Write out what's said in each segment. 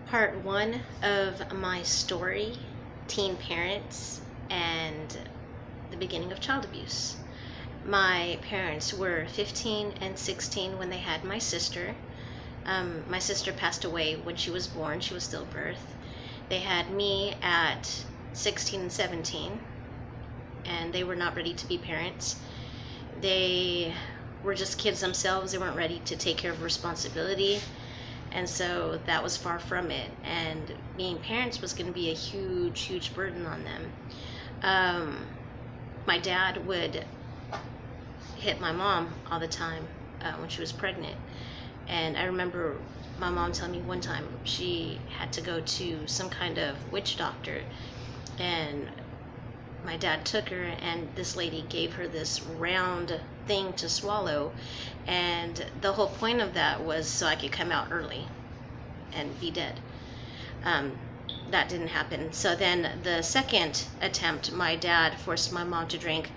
Part one of my story, teen parents and the beginning of child abuse. My parents were 15 and 16 when they had my sister. My sister passed away when she was born. She was stillbirth. They had me at 16 and 17, and they were not ready to be parents. They were just kids themselves. They weren't ready to take care of responsibility. And so that was far from it. And being parents was going to be a huge, huge burden on them. My dad would hit my mom all the time when she was pregnant. And I remember my mom telling me one time she had to go to some kind of witch doctor. And my dad took her, and this lady gave her this round thing to swallow, and the whole point of that was so I could come out early and be dead. That didn't happen. So then the second attempt, my dad forced my mom to drink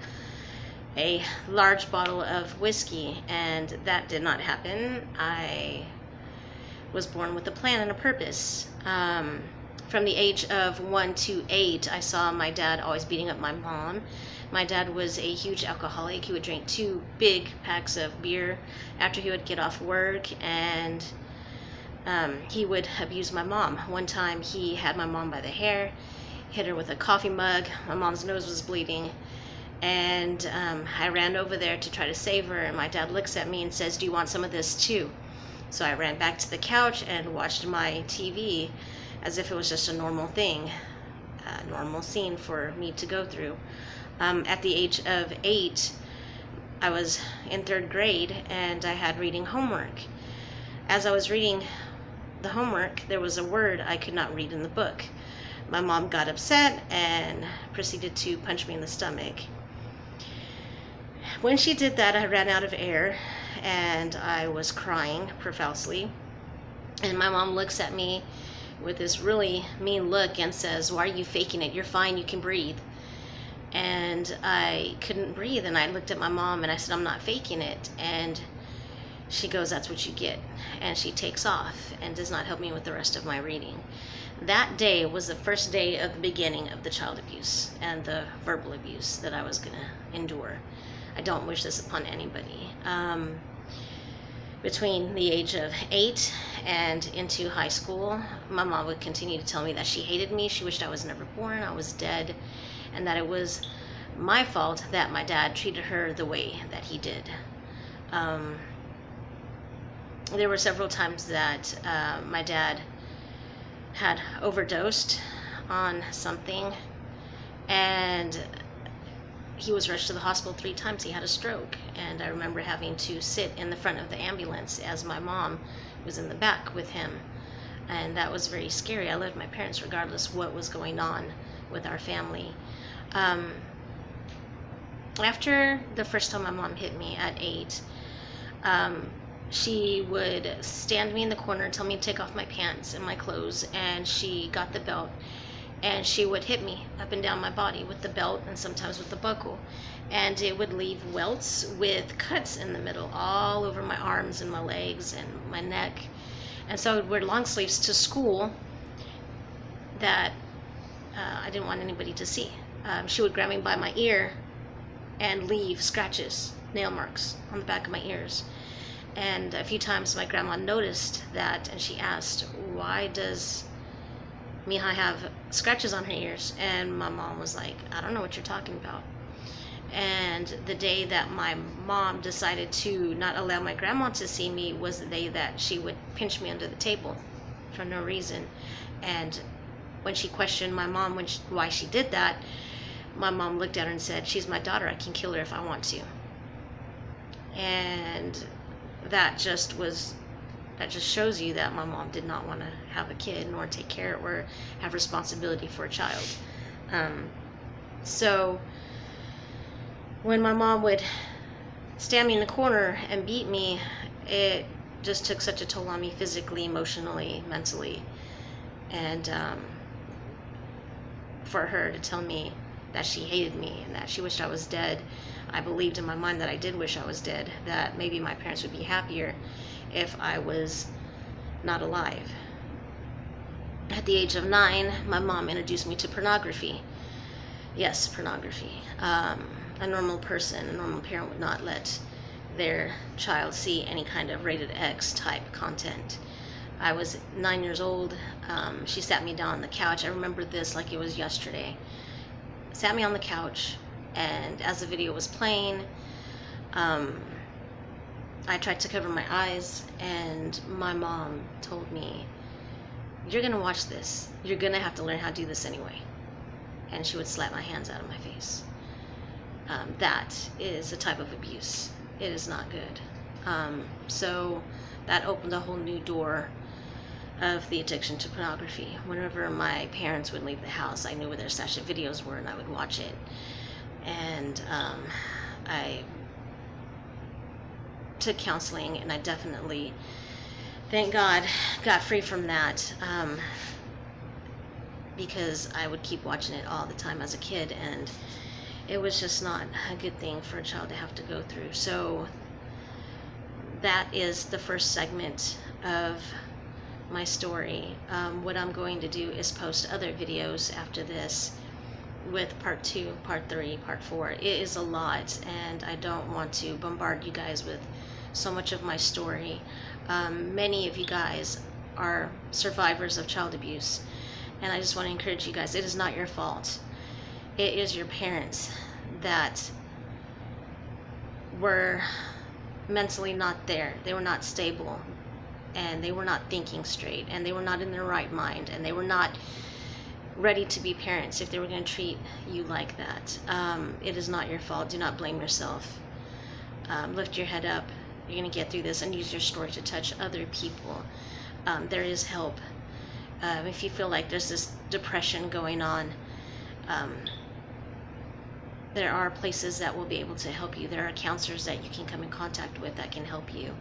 a large bottle of whiskey, and that did not happen. I was born with a plan and a purpose. From the age of 1 to 8, I saw my dad always beating up my mom. My dad was a huge alcoholic. He would drink 2 big packs of beer after he would get off work, and he would abuse my mom. One time he had my mom by the hair, hit her with a coffee mug. My mom's nose was bleeding, and I ran over there to try to save her, and my dad looks at me and says, "Do you want some of this too?" So I ran back to the couch and watched my TV as if it was just a normal thing, a normal scene for me to go through. At the age of 8, I was in 3rd grade, and I had reading homework. As I was reading the homework, there was a word I could not read in the book. My mom got upset and proceeded to punch me in the stomach. When she did that, I ran out of air, and I was crying profusely. And my mom looks at me with this really mean look and says, "Why are you faking it? You're fine, you can breathe." And I couldn't breathe, and I looked at my mom and I said, "I'm not faking it." And she goes, "That's what you get." And she takes off and does not help me with the rest of my reading. That day was the first day of the beginning of the child abuse and the verbal abuse that I was going to endure. I don't wish this upon anybody. Between the age of 8 and into high school, my mom would continue to tell me that she hated me, she wished I was never born, I was dead, and that it was my fault that my dad treated her the way that he did. There were several times that my dad had overdosed on something, and he was rushed to the hospital 3 times. He had a stroke, and I remember having to sit in the front of the ambulance as my mom was in the back with him, and that was very scary. I loved my parents regardless what was going on with our family. After the first time my mom hit me at 8, she would stand me in the corner and tell me to take off my pants and my clothes, and she got the belt, and she would hit me up and down my body with the belt and sometimes with the buckle, and it would leave welts with cuts in the middle all over my arms and my legs and my neck. And so I would wear long sleeves to school that I didn't want anybody to see. She would grab me by my ear and leave scratches, nail marks on the back of my ears. And a few times my grandma noticed that, and she asked, "Why does Mija have scratches on her ears?" And my mom was like, "I don't know what you're talking about." And the day that my mom decided to not allow my grandma to see me was the day that she would pinch me under the table for no reason. And when she questioned my mom why she did that, my mom looked at her and said, "She's my daughter, I can kill her if I want to." And that just shows you that my mom did not want to have a kid, nor take care or have responsibility for a child. So when my mom would stand me in the corner and beat me, it just took such a toll on me physically, emotionally, mentally. And for her to tell me that she hated me and that she wished I was dead, I believed in my mind that I did wish I was dead, that maybe my parents would be happier if I was not alive. At the age of 9, my mom introduced me to pornography. Yes, pornography. A normal person, a normal parent would not let their child see any kind of rated X type content. I was 9 years old. She sat me down on the couch. I remember this like it was yesterday. Sat me on the couch, and as the video was playing, I tried to cover my eyes, and my mom told me, "You're gonna watch this. You're gonna have to learn how to do this anyway." And she would slap my hands out of my face. That is a type of abuse. It is not good. So that opened a whole new door of the addiction to pornography. Whenever my parents would leave the house, I knew where their stash of videos were, and I would watch it. And I took counseling, and I definitely, thank God, got free from that, because I would keep watching it all the time as a kid, and it was just not a good thing for a child to have to go through. So that is the first segment of my story. What I'm going to do is post other videos after this with part 2, part 3, part 4. It is a lot, and I don't want to bombard you guys with so much of my story. Many of you guys are survivors of child abuse, and I just want to encourage you guys, it is not your fault. It is your parents that were mentally not there. They were not stable, and they were not thinking straight, and they were not in their right mind, and they were not ready to be parents if they were going to treat you like that. It is not your fault. Do not blame yourself. Lift your head up. You're going to get through this, and use your story to touch other people. There is help. If you feel like there's this depression going on, there are places that will be able to help you. There are counselors that you can come in contact with that can help you.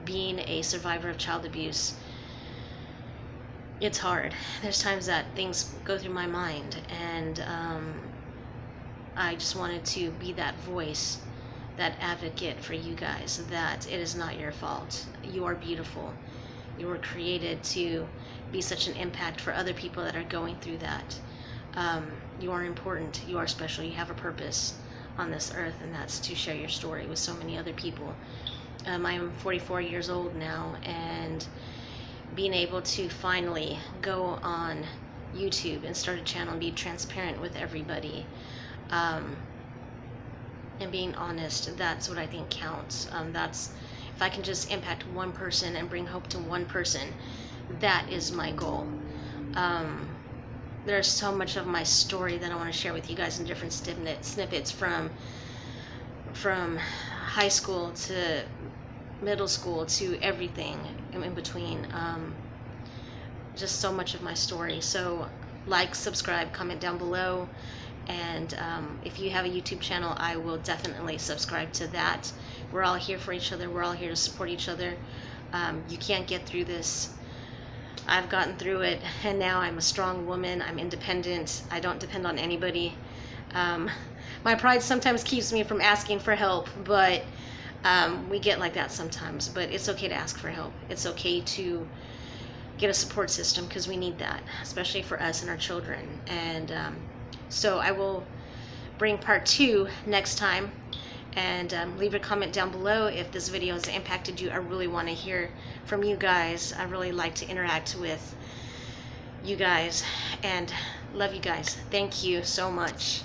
Being a survivor of child abuse, it's hard. There's times that things go through my mind, and I just wanted to be that voice, that advocate for you guys, that it is not your fault. You are beautiful. You were created to be such an impact for other people that are going through that. You are important. You are special. You have a purpose on this earth, and that's to share your story with so many other people. I am 44 years old now, and being able to finally go on YouTube and start a channel and be transparent with everybody, and being honest, that's what I think counts. That's, if I can just impact one person and bring hope to one person, that is my goal. There's so much of my story that I want to share with you guys in different snippets from high school to middle school to everything in between. Just so much of my story. So like, subscribe, comment down below, and if you have a YouTube channel, I will definitely subscribe to that. We're all here for each other. We're all here to support each other. You can't get through this. I've gotten through it, and now I'm a strong woman. I'm independent. I don't depend on anybody. My pride sometimes keeps me from asking for help, but we get like that sometimes. But it's okay to ask for help. It's okay to get a support system, because we need that, especially for us and our children. And so I will bring part 2 next time. And leave a comment down below if this video has impacted you. I really want to hear from you guys. I really like to interact with you guys, and love you guys. Thank you so much.